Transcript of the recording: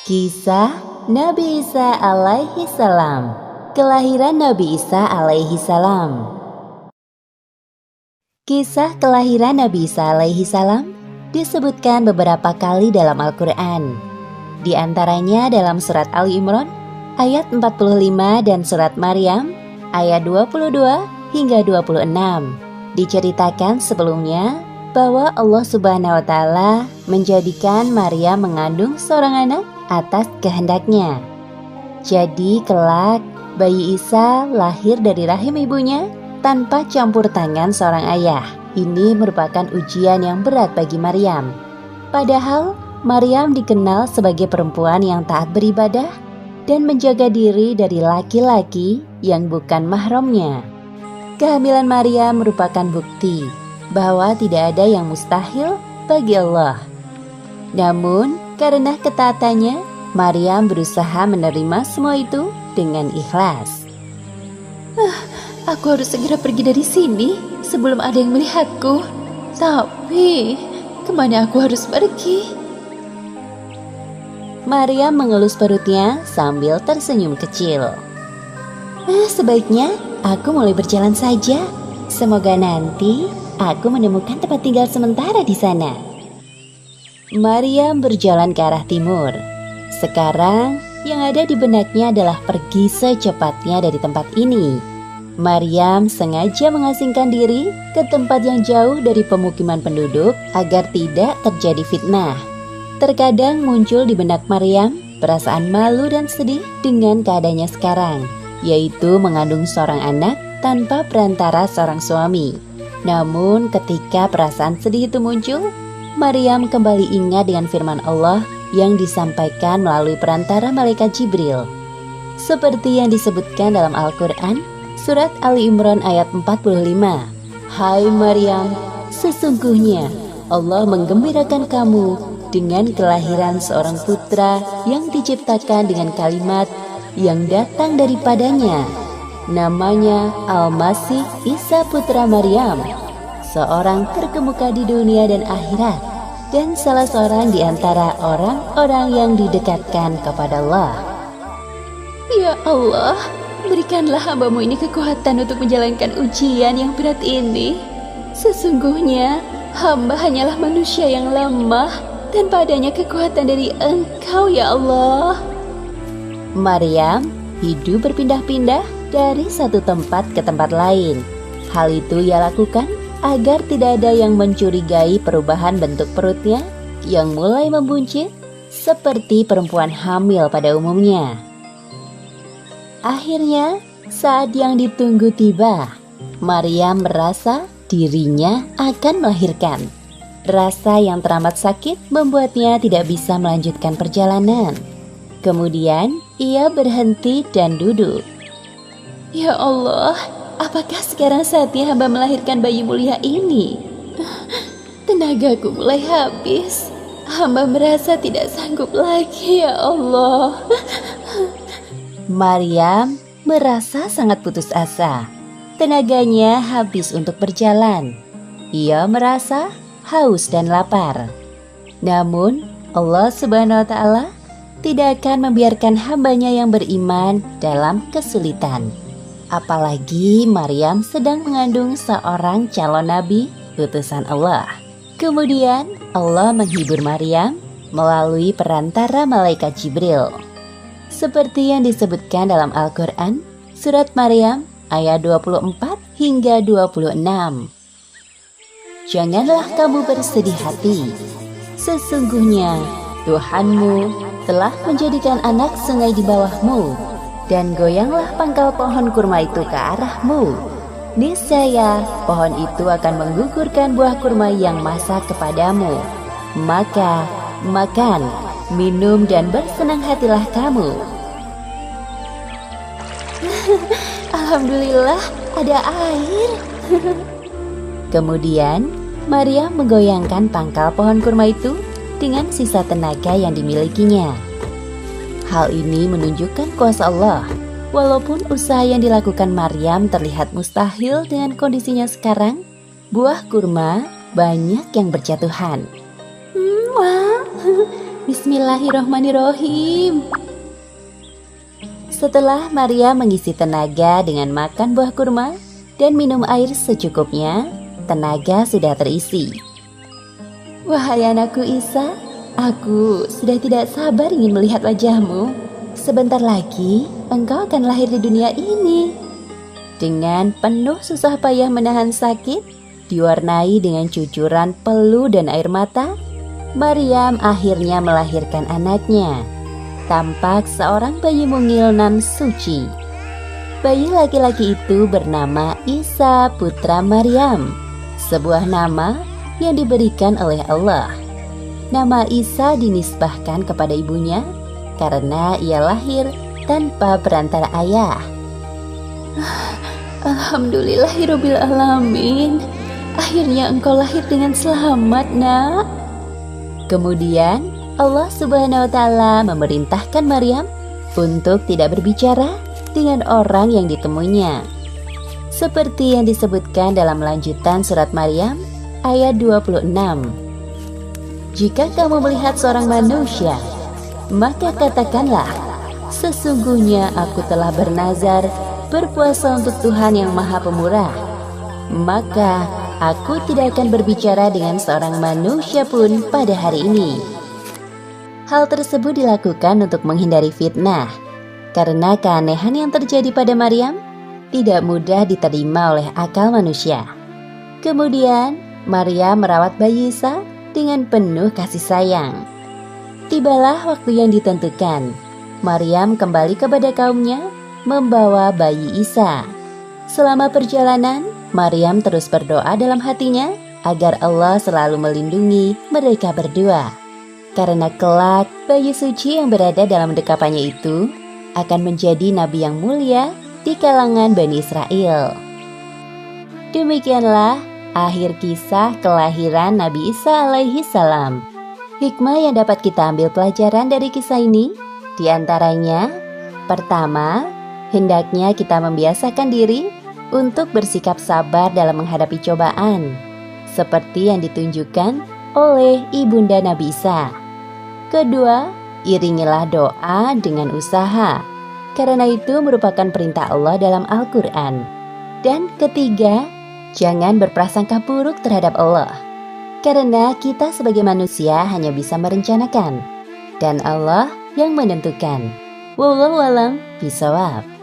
Kisah Nabi Isa alaihi salam. Kelahiran Nabi Isa alaihi salam. Kisah kelahiran Nabi Isa alaihi salam disebutkan beberapa kali dalam Al-Quran. Di antaranya dalam surat Ali Imran ayat 45 dan surat Maryam ayat 22 hingga 26. Diceritakan sebelumnya bahwa Allah Subhanahu wa Ta'ala menjadikan Maryam mengandung seorang anak atas kehendaknya. Jadi kelak bayi Isa lahir dari rahim ibunya tanpa campur tangan seorang ayah. Ini merupakan ujian yang berat bagi Maryam. Padahal Maryam dikenal sebagai perempuan yang taat beribadah dan menjaga diri dari laki-laki yang bukan mahramnya. Kehamilan Maryam merupakan bukti bahwa tidak ada yang mustahil bagi Allah. Namun, karena ketaatannya, Maryam berusaha menerima semua itu dengan ikhlas. Aku harus segera pergi dari sini sebelum ada yang melihatku. Tapi, kemana aku harus pergi? Maryam mengelus perutnya sambil tersenyum kecil. Sebaiknya aku mulai berjalan saja. Semoga nanti aku menemukan tempat tinggal sementara di sana. Maryam berjalan ke arah timur. Sekarang yang ada di benaknya adalah pergi secepatnya dari tempat ini. Maryam sengaja mengasingkan diri ke tempat yang jauh dari pemukiman penduduk agar tidak terjadi fitnah. Terkadang muncul di benak Maryam perasaan malu dan sedih dengan keadaannya sekarang, yaitu mengandung seorang anak tanpa perantara seorang suami. Namun ketika perasaan sedih itu muncul, Maryam kembali ingat dengan firman Allah yang disampaikan melalui perantara malaikat Jibril. Seperti yang disebutkan dalam Al-Quran, surat Ali Imran ayat 45. Hai Maryam, sesungguhnya Allah menggembirakan kamu dengan kelahiran seorang putra yang diciptakan dengan kalimat yang datang daripadanya. Namanya Al-Masih Isa putra Maryam, seorang terkemuka di dunia dan akhirat, dan salah seorang di antara orang-orang yang didekatkan kepada Allah. Ya Allah, berikanlah hamba-Mu ini kekuatan untuk menjalankan ujian yang berat ini. Sesungguhnya hamba hanyalah manusia yang lemah dan padanya kekuatan dari Engkau ya Allah. Maryam hidup berpindah-pindah dari satu tempat ke tempat lain. Hal itu ia lakukan agar tidak ada yang mencurigai perubahan bentuk perutnya yang mulai membuncit seperti perempuan hamil pada umumnya. Akhirnya, saat yang ditunggu tiba, Maryam merasa dirinya akan melahirkan. Rasa yang teramat sakit membuatnya tidak bisa melanjutkan perjalanan. Kemudian, ia berhenti dan duduk. Ya Allah, apakah sekarang saatnya hamba melahirkan bayi mulia ini? Tenagaku mulai habis. Hamba merasa tidak sanggup lagi ya Allah. Maryam merasa sangat putus asa. Tenaganya habis untuk berjalan. Ia merasa haus dan lapar. Namun, Allah Subhanahu wa Ta'ala tidak akan membiarkan hambanya yang beriman dalam kesulitan. Apalagi Maryam sedang mengandung seorang calon nabi utusan Allah. Kemudian Allah menghibur Maryam melalui perantara malaikat Jibril. Seperti yang disebutkan dalam Al-Quran, surat Maryam ayat 24 hingga 26. Janganlah kamu bersedih hati. Sesungguhnya Tuhanmu telah menjadikan anak sungai di bawahmu, dan goyanglah pangkal pohon kurma itu ke arahmu. Niscaya pohon itu akan menggugurkan buah kurma yang masak kepadamu. Maka makan, minum dan bersenang hatilah kamu. Alhamdulillah ada air. Kemudian Maryam menggoyangkan pangkal pohon kurma itu dengan sisa tenaga yang dimilikinya. Hal ini menunjukkan kuasa Allah. Walaupun usaha yang dilakukan Maryam terlihat mustahil dengan kondisinya sekarang, buah kurma banyak yang berjatuhan. Wah, Bismillahirrahmanirrahim. Setelah Maryam mengisi tenaga dengan makan buah kurma dan minum air secukupnya, tenaga sudah terisi. Wahai anakku Isa, aku sudah tidak sabar ingin melihat wajahmu. Sebentar lagi engkau akan lahir di dunia ini. Dengan penuh susah payah menahan sakit, diwarnai dengan cucuran peluh dan air mata, Maryam akhirnya melahirkan anaknya. Tampak seorang bayi mungil nan suci. Bayi laki-laki itu bernama Isa putra Maryam, sebuah nama yang diberikan oleh Allah. Nama Isa dinisbahkan kepada ibunya karena ia lahir tanpa perantara ayah. Alhamdulillahirabbil alamin. Akhirnya engkau lahir dengan selamat, Nak. Kemudian Allah Subhanahu wa Ta'ala memerintahkan Maryam untuk tidak berbicara dengan orang yang ditemuinya. Seperti yang disebutkan dalam lanjutan surat Maryam ayat 26. Jika kamu melihat seorang manusia, maka katakanlah, sesungguhnya aku telah bernazar berpuasa untuk Tuhan yang Maha Pemurah. Maka aku tidak akan berbicara dengan seorang manusia pun pada hari ini. Hal tersebut dilakukan untuk menghindari fitnah, karena keanehan yang terjadi pada Maryam tidak mudah diterima oleh akal manusia. Kemudian, Maryam merawat bayi Isa dengan penuh kasih sayang. Tibalah waktu yang ditentukan. Maryam kembali kepada kaumnya, membawa bayi Isa. Selama perjalanan, Maryam terus berdoa dalam hatinya agar Allah selalu melindungi mereka berdua. Karena kelak bayi suci yang berada dalam dekapannya itu akan menjadi nabi yang mulia di kalangan Bani Israel. Demikianlah akhir kisah kelahiran Nabi Isa alaihi salam. Hikmah yang dapat kita ambil pelajaran dari kisah ini diantaranya, pertama, hendaknya kita membiasakan diri untuk bersikap sabar dalam menghadapi cobaan, seperti yang ditunjukkan oleh ibunda Nabi Isa. Kedua, iringilah doa dengan usaha, karena itu merupakan perintah Allah dalam Al-Quran. Dan ketiga, jangan berprasangka buruk terhadap Allah, karena kita sebagai manusia hanya bisa merencanakan, dan Allah yang menentukan. Wallahu a'lam bishawab.